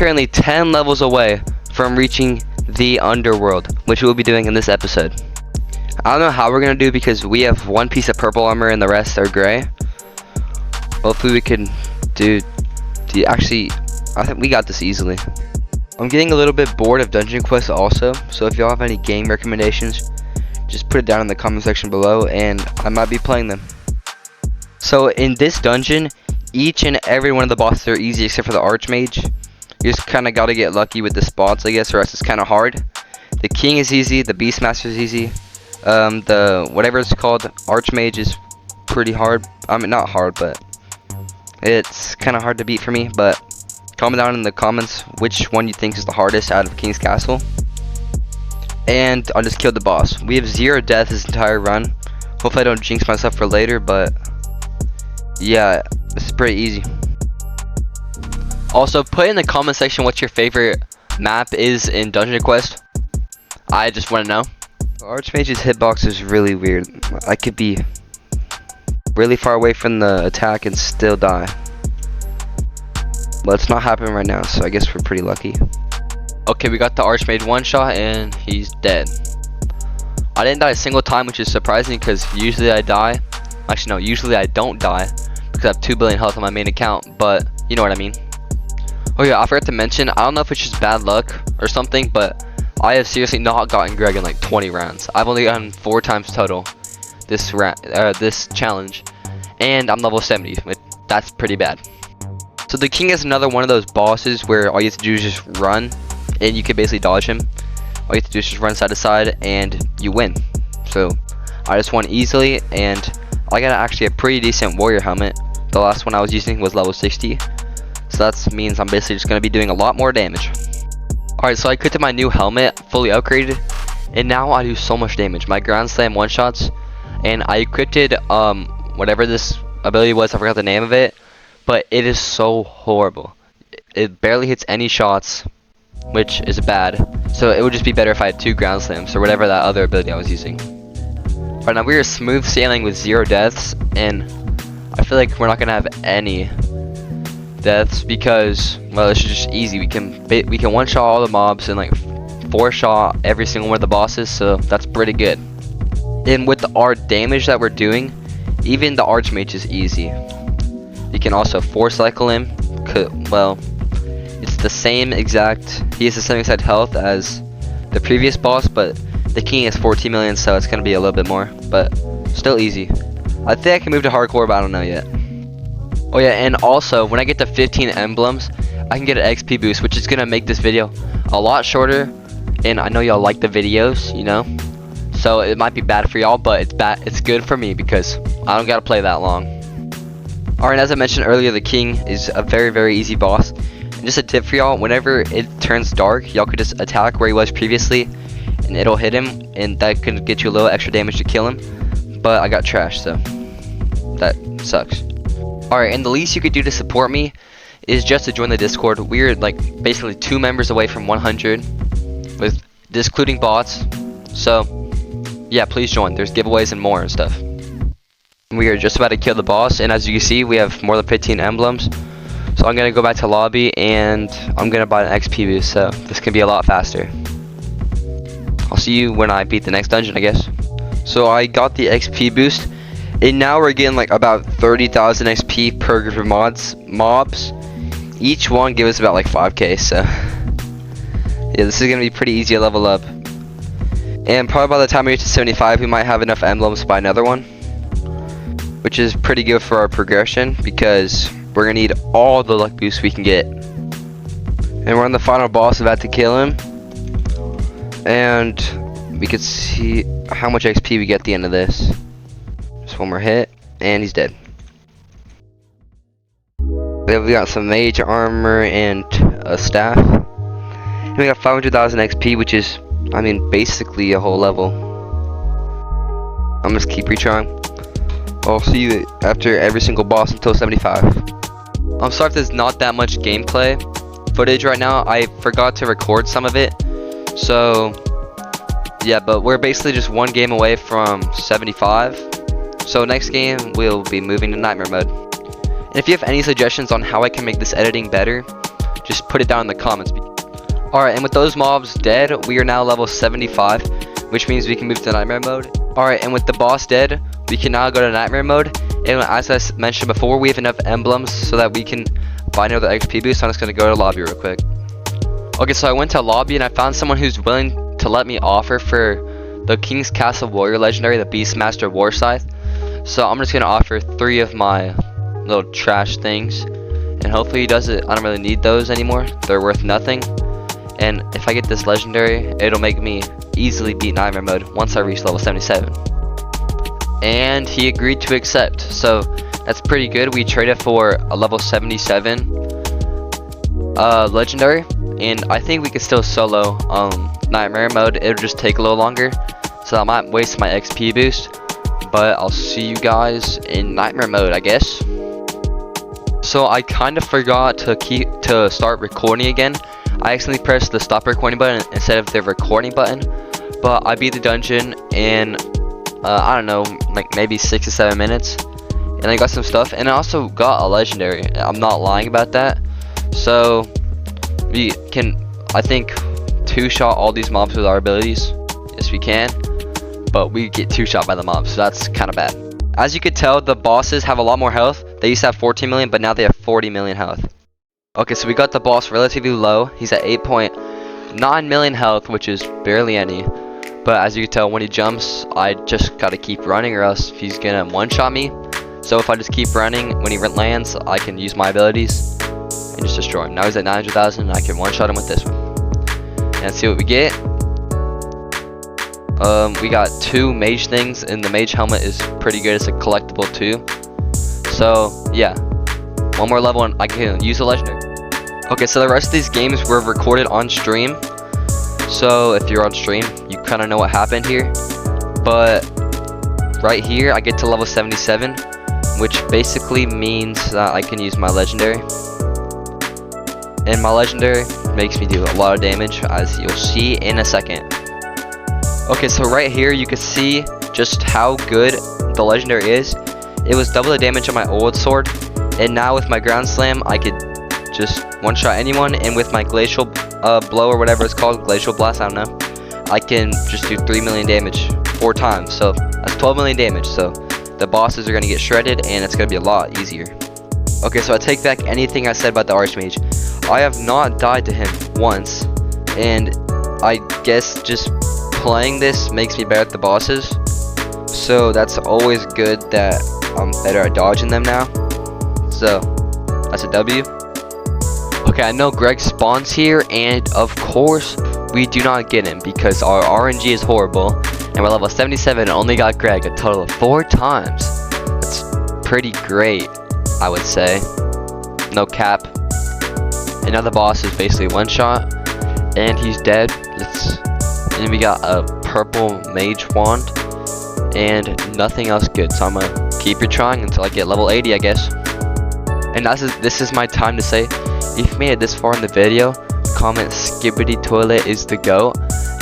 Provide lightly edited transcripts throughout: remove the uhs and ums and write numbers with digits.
currently 10 levels away from reaching the underworld, which we'll be doing in this episode. I don't know how we're gonna do because we have one piece of purple armor and the rest are gray. Hopefully we can do actually, I think we got this easily. I'm getting a little bit bored of dungeon quests also, so if y'all have any game recommendations, just put it down in the comment section below and I might be playing them. So in this dungeon, each and every one of the bosses are easy except for the archmage. You just kind of got to get lucky with the spots, I guess, or else it's kind of hard. The king is easy, the beastmaster is easy. The whatever it's called, archmage is pretty hard. I mean, not hard, but it's kind of hard to beat for me. But comment down in the comments which one you think is the hardest out of King's Castle. And I'll just kill the boss. We have 0 deaths this entire run. Hopefully I don't jinx myself for later, but yeah, it's pretty easy. Also, put in the comment section what your favorite map is in Dungeon Quest. I just want to know. Archmage's hitbox is really weird. I could be really far away from the attack and still die. But it's not happening right now, so I guess we're pretty lucky. Okay, we got the Archmage one shot and he's dead. I didn't die a single time, which is surprising because usually I die. Actually, no, usually I don't die because I have 2 billion health on my main account, but you know what I mean. Oh yeah, I forgot to mention, I don't know if it's just bad luck or something, but I have seriously not gotten Greg in like 20 rounds. I've only gotten 4 times total this challenge, and I'm level 70. That's pretty bad. So the king is another one of those bosses where all you have to do is just run, and you can basically dodge him. All you have to do is just run side to side, and you win. So I just won easily, and I got actually a pretty decent warrior helmet. The last one I was using was level 60. So that means I'm basically just going to be doing a lot more damage. Alright, so I equipped my new helmet, fully upgraded, and now I do so much damage. My ground slam one-shots, and I equipped whatever this ability was, I forgot the name of it, but it is so horrible. It barely hits any shots, which is bad. So it would just be better if I had 2 ground slams, or whatever that other ability I was using. Alright, now we are smooth sailing with 0 deaths, and I feel like we're not going to have any deaths because, well, this is just easy. We can one shot all the mobs and like 4 shot every single one of the bosses, so that's pretty good. And with our damage that we're doing, even the archmage is easy. You can also 4 cycle him. Well, it's the same exact, he has the same exact health as the previous boss, but the king is 14 million, so it's gonna be a little bit more, but still easy. I think I can move to hardcore, but I don't know yet. Oh yeah, and also, when I get to 15 emblems, I can get an XP boost, which is going to make this video a lot shorter. And I know y'all like the videos, you know? So it might be bad for y'all, but it's good for me because I don't got to play that long. Alright, as I mentioned earlier, the king is a very, very easy boss. And just a tip for y'all, whenever it turns dark, y'all could just attack where he was previously, and it'll hit him, and that could get you a little extra damage to kill him. But I got trashed, so that sucks. Alright, and the least you could do to support me is just to join the Discord. We're like basically 2 members away from 100 with excluding bots. So yeah, please join. There's giveaways and more and stuff. We are just about to kill the boss, and as you can see, we have more than 15 emblems. So I'm gonna go back to lobby and I'm gonna buy an XP boost, so this can be a lot faster. I'll see you when I beat the next dungeon, I guess. So I got the XP boost. And now we're getting like about 30,000 XP per group of mobs. Each one gives us about like 5k, so yeah, this is gonna be pretty easy to level up. And probably by the time we get to 75, we might have enough emblems to buy another one, which is pretty good for our progression because we're gonna need all the luck boosts we can get. And we're on the final boss, about to kill him, and we can see how much XP we get at the end of this. One more hit, and he's dead. Then we got some mage armor and a staff. And we got 500,000 XP, which is, I mean, basically a whole level. I'm just keep retrying. I'll see you after every single boss until 75. I'm sorry if there's not that much gameplay footage right now. I forgot to record some of it. So yeah, but we're basically just 1 game away from 75. So next game, we'll be moving to nightmare mode. And if you have any suggestions on how I can make this editing better, just put it down in the comments. Alright, and with those mobs dead, we are now level 75, which means we can move to nightmare mode. Alright, and with the boss dead, we can now go to nightmare mode. And as I mentioned before, we have enough emblems so that we can buy another XP boost. So I'm just going to go to lobby real quick. Okay, so I went to lobby and I found someone who's willing to let me offer for the King's Castle Warrior Legendary, the Beastmaster War Scythe. So I'm just going to offer 3 of my little trash things. And hopefully he does it. I don't really need those anymore. They're worth nothing. And if I get this legendary, it'll make me easily beat nightmare mode once I reach level 77. And he agreed to accept, so that's pretty good. We traded for a level 77 legendary, and I think we could still solo nightmare mode. It'll just take a little longer, so I might waste my XP boost, but I'll see you guys in nightmare mode, I guess. So I kind of forgot to start recording again. I accidentally pressed the stop recording button instead of the recording button, but I beat the dungeon in I don't know, like maybe 6 to 7 minutes, and I got some stuff, and I also got a legendary. I'm not lying about that. So we can, I think, 2-shot all these mobs with our abilities. Yes, we can, but we get 2-shot by the mobs, so that's kind of bad. As you could tell, the bosses have a lot more health. They used to have 14 million, but now they have 40 million health. Okay, so we got the boss relatively low. He's at 8.9 million health, which is barely any. But as you can tell, when he jumps, I just gotta keep running, or else he's gonna one-shot me. So if I just keep running, when he lands, I can use my abilities and just destroy him. Now he's at 900,000, and I can one-shot him with this one. And let's see what we get. We got 2 mage things, and the mage helmet is pretty good. It's a collectible too. So yeah, 1 more level, and I can use the legendary. Okay, so the rest of these games were recorded on stream. So if you're on stream, you kind of know what happened here. But right here, I get to level 77, which basically means that I can use my legendary. And my legendary makes me do a lot of damage, as you'll see in a second. Okay, so right here, you can see just how good the legendary is. It was double the damage on my old sword, and now with my ground slam, I could just one-shot anyone, and with my glacial blow, or whatever it's called, glacial blast, I don't know, I can just do 3 million damage 4 times, so that's 12 million damage. So the bosses are going to get shredded, and it's going to be a lot easier. Okay, so I take back anything I said about the Archmage. I have not died to him once, and I guess just playing this makes me better at the bosses, so that's always good that I'm better at dodging them now. So that's a W. Okay, I know Greg spawns here, and of course we do not get him because our RNG is horrible, and we're level 77 and only got Greg a total of 4 times. That's pretty great, I would say. No cap. And now the boss is basically one-shot, and he's dead. And we got a purple mage wand, and nothing else good. So I'm gonna keep trying until I get level 80, I guess. And this is my time to say, if you made it this far in the video, comment Skibbity Toilet is the GOAT,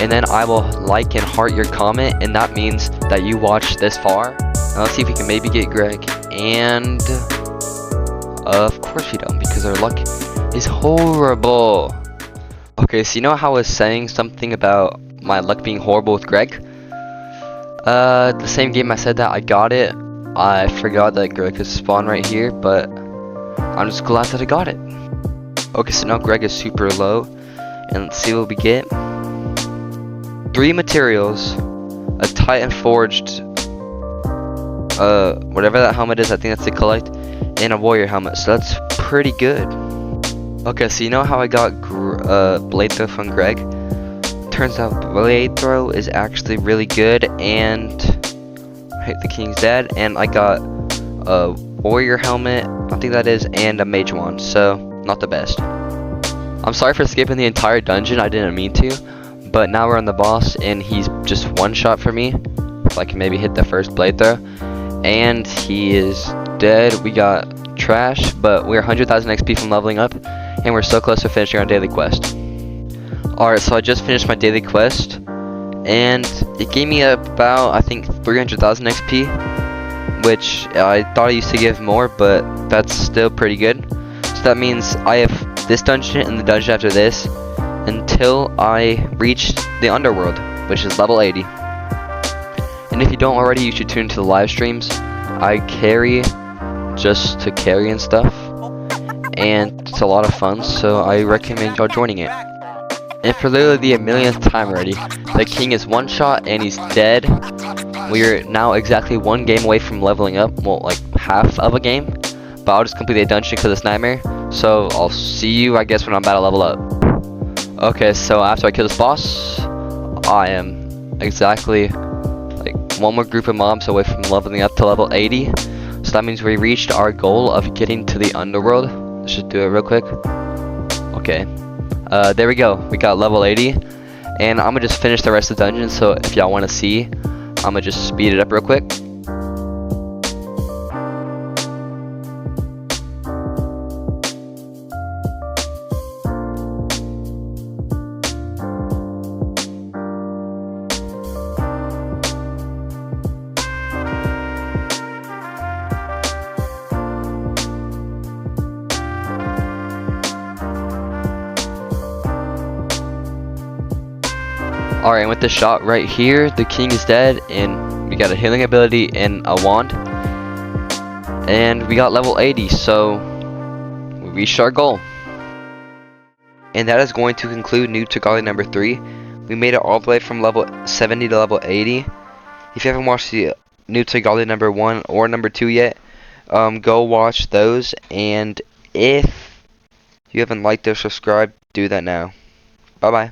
and then I will like and heart your comment, and that means that you watched this far. Now let's see if we can maybe get Greg, and of course we don't, because our luck is horrible. Okay, so you know how I was saying something about my luck being horrible with Greg? The same game I said that I got it, I forgot that Greg could spawn right here, but I'm just glad that I got it. Okay, so now Greg is super low, and let's see what we get. 3 materials, a Titan Forged, whatever that helmet is, I think that's to collect, and a warrior helmet, so that's pretty good. Okay, so you know how I got blade throw from Greg? Turns out blade throw is actually really good, and the king's dead, and I got a warrior helmet, I think that is, and a mage wand, so not the best. I'm sorry for skipping the entire dungeon, I didn't mean to, but now we're on the boss, and he's just one shot for me. If I can maybe hit the first blade throw, and he is dead. We got trash, but we're 100,000 XP from leveling up, and we're so close to finishing our daily quest. Alright, so I just finished my daily quest, and it gave me about, I think, 300,000 XP, which I thought I used to give more, but that's still pretty good. So that means I have this dungeon and the dungeon after this until I reach the underworld, which is level 80. And if you don't already, you should tune into the live streams. I carry just to carry and stuff, and it's a lot of fun, so I recommend y'all joining it. And for literally the millionth time already, the king is one shot and he's dead. We're now exactly one game away from leveling up, well, like half of a game, but I'll just complete a dungeon because it's nightmare. So I'll see you, I guess, when I'm about to level up. Okay, so after I kill this boss, I am exactly like one more group of mobs away from leveling up to level 80. So that means we reached our goal of getting to the underworld. Let's just do it real quick. Okay. There we go. We got level 80. And I'm gonna just finish the rest of the dungeon. So if y'all want to see, I'm gonna just speed it up real quick. Alright, and with the shot right here, the king is dead, and we got a healing ability and a wand. And we got level 80, so we reached our goal. And that is going to conclude Noob to Godly number 3. We made it all the way from level 70 to level 80. If you haven't watched the Noob to Godly number 1 or number 2 yet, go watch those. And if you haven't liked or subscribed, do that now. Bye bye.